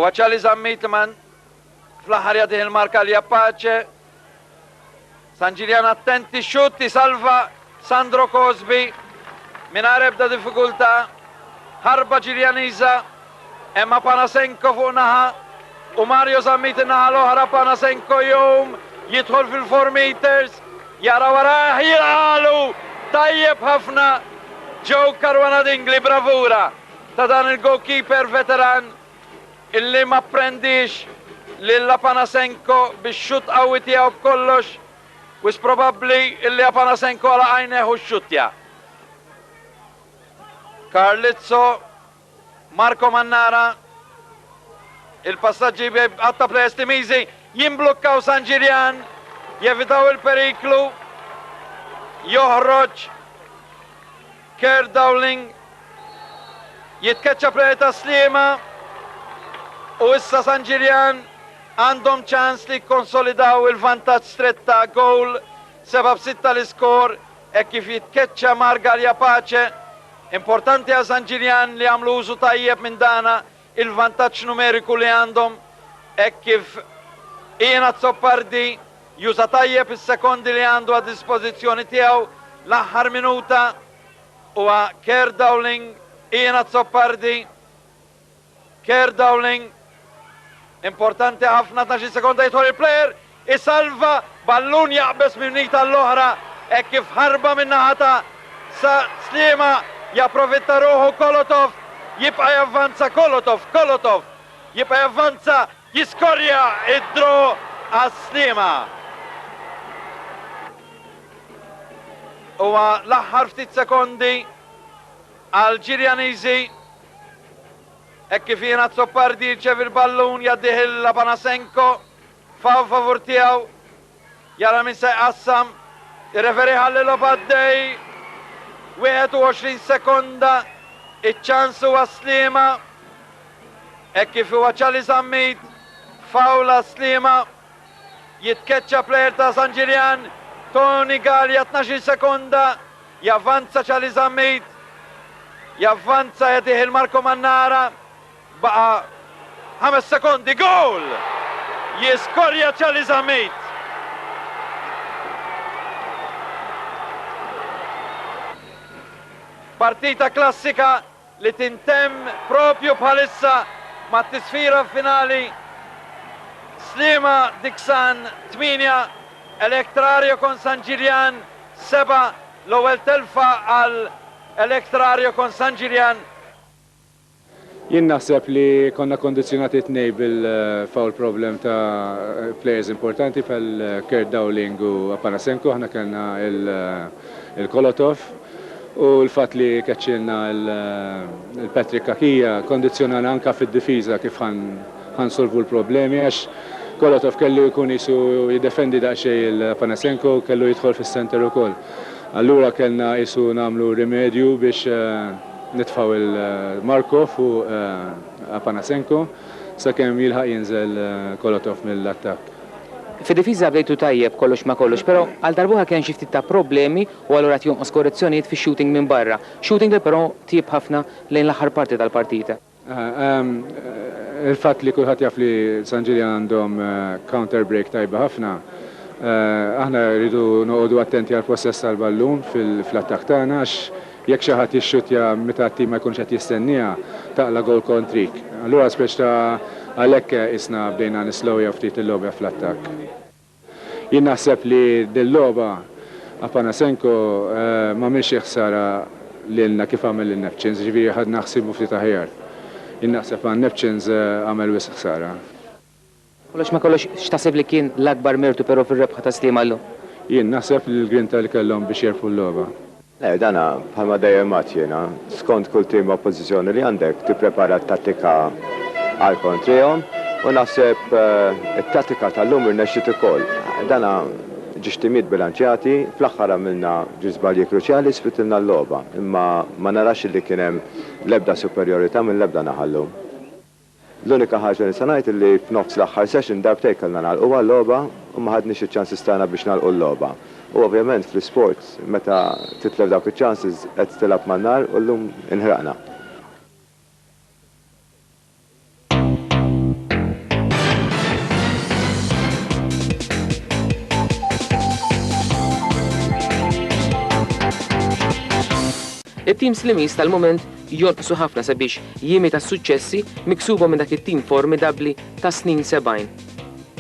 u għacċali zammit man fl-aħħar jagħtih il-marka li Apache. San Ġiljan attenti xutti salva Sandro Cosby mingħajr ebda diffikultà. Ħarba Ġiljaniża imma Panasenko fuq naħa u Mario Zammit naħa l-oħra. Panasenko jum jidħol fil-4 meters jara warah jilqalu tajjeb ħafna Joe Caruana-Dingley, bravura ta' dan il-goalkeeper veteran illi ma prendix lilla Panasenko biex xut qawwi tiegħu b'kollox, wis probabbli illi Panasenko għala għajneħu x-xutja. Carlizzo, Marco Mannara, il-passaggi għatta plesti mizi, jimblukkaw San Ġiljan, jevitaw il-periklu, joħroġ Kerr Dowling, jitkeċċa pleta Sliema u issa San Ġiljan għandhom ċans li konsolidaw il-vantaġġ stretta goal 7-6 l-iskor e kif jitkeċċa Marga li Apache. Importanti għal San Ġiljan li għamlu użu tajjeb minn dana il-vantaġġ numeriku li għandhom e kif Iena Zoppardi juża tajjeb is-sekondi li għandu għad dispożizzjoni tiegħu l-aħħar minuta u Kerr Dowling, Iena Zoppardi, Kerr Dowling, importanti ħafna 12 sekonda jitħol il-plejer, isalva ballun jaqbes minnita l-oħra e kif ħarba minnaħata sa Sliema japprofitta ruħu Kolotov, jibqa javvanza Kolotov, jibqa javvanza jiskorja id-dro għas Sliema. U l-aħħar ftit sekondi għal Ġiljaniżi e kif Iena Zoppardi jirċev il-ballun jaddih il-Panasenko favur tiegħu jara min se jqassam ir-referi ħallilu baddej 21 sekonda iċ-ċans huwa Sliema e kif huwa ċali Zammit fawla Sliema jitkeċċa plejer ta' San Ġiljan Tony Gallia 12 sekonda javvanza ċali Zammit javvanza jaddih il-Marco Mannara baqa 5 sekondi, gol! Jiskorja ċali Zammit. Partita klassika li tintem propju bħalissa ma' t-tisfira finali Sliema Diksan 8, Electrario kon San Ġiljan 7, l-ewwel telfa għal Electrario kon San Ġiljan. Jien naħseb li konna kondizjonati tnej bil-foul problem ta' players importanti pal Kerr Dowling u Panasenko, ħna kellna il-Kolotov u l-fat li kaċċilna il-Patrick Kakija kondizjonana anka fid-difiża kif ħansolvu l-problemi għax Kolotov kellu jkun jisu jiddefendi daqxej il-Panasenko, kellu jidħol fis-center ukoll. Allura kellna jisu namlu rimedju biex nitfaw il-Markov u Panasenko sakemm jilħaq jinżel Kolotov mill-attakk. Fid-difiża bdejtu tajjeb kollox ma kollox, però għal darbuħa kien xi ftit ta' problemi u allura tjonqos korrezzjonijiet fix-shooting minn barra. Shooting li però tieb ħafna lejn l-aħħar parti tal-partita. Il-fatt li kulħadd jaf li San Ġiljan għandhom counter break tajba ħafna, aħna rridu noqogħdu attenti għal possess tal-ballun fl-attakk tagħna għax jekk xi ħadd jixxutja meta t-tim ma jkunx qed jistennija taqla gol kontrik. Allura speċ ta' għalhekk isna bdejna nislowja ftit il-logħba fl-attakk. Jien naħseb li dil-logħba Panasenko ma milx ħsara lilna kif għamel il-Neptune, ġifieri ħadna ħsibu ftit aħjar. Jien naħseb għan Neptune għamel wisq ħsara. Kollox ma kollox x'taħseb li kien l-akbar mertu però fir-rebħa ta' Sliema llum? Jien naħseb li l-grinta li kellhom biex jerfu l-logħba. Dana bħalma dejjem jiena skont kull tim oppożizzjoni li għandek tipprepara t-tattika għal kontrihom u naħseb it-tattika tal-lum irnexxiet ukoll. Dana ġixtimiet bilanċjati, fl-aħħar għamilna ġiżbalji kruċjali sfitilna l-logħba, imma ma narax li kien hemm l-ebda superjorità minn l-ebda naħallu. L-unika ħaġa li sanajt li f'nofs l-aħħar session darbtej kellna nagħlqu għall-logħba u ma ħadniex iċ-ċans istana biex nagħlqu l-logħba. U ovvjament fl-sport meta titlef dawk iċ-chances qed tilab man-nar u llum inħraqna. it-tim Slimis tal-moment jonqsu ħafna sabiex jimita s-suċċessi miksuba minn dak it-tim formidabli ta' snin 70.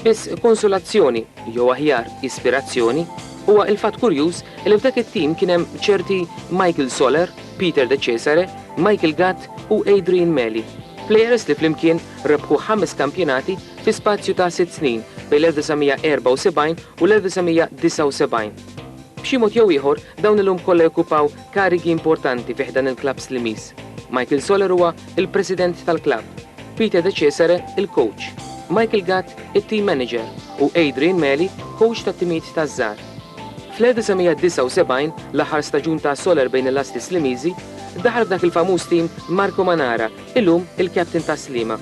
Biss konsolazzjoni jew aħjar ispirazzjoni huwa il-fatt kurjuż li f'dak it-tim kien hemm ċerti Michael Soler, Peter De Cesare, Michael Gatt u Adrian Meli. Plejers li flimkien rebħu 5 kampjonati fi spazju ta' 6 snin bejn l-1974 u l-1979. B'xi mod jew ieħor dawn illum kollha jokkupaw karigi importanti fih dan il-klabb Slimis. Michael Soler huwa il-President tal-klabb, Peter De Cesare il-coach, Michael Gatt it-team manager u Adrian Meli coach tat-timijiet taż-żgħar. Fl-1979 l-aħħar staġun ta' Soler bejn il-asti Slimiżi daħal f'dak il-famuż tim Marco Manara, illum il-kapten ta' Slima.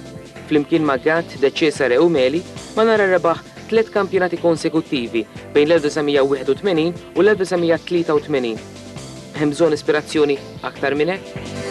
Flimkien ma' Gatt, De Cesare u Meli, Manara rebaħ 3 kampjonati konsekuttivi bejn l-1981 u l-1983. Hemm bżonn ispirazzjoni aktar minn hekk?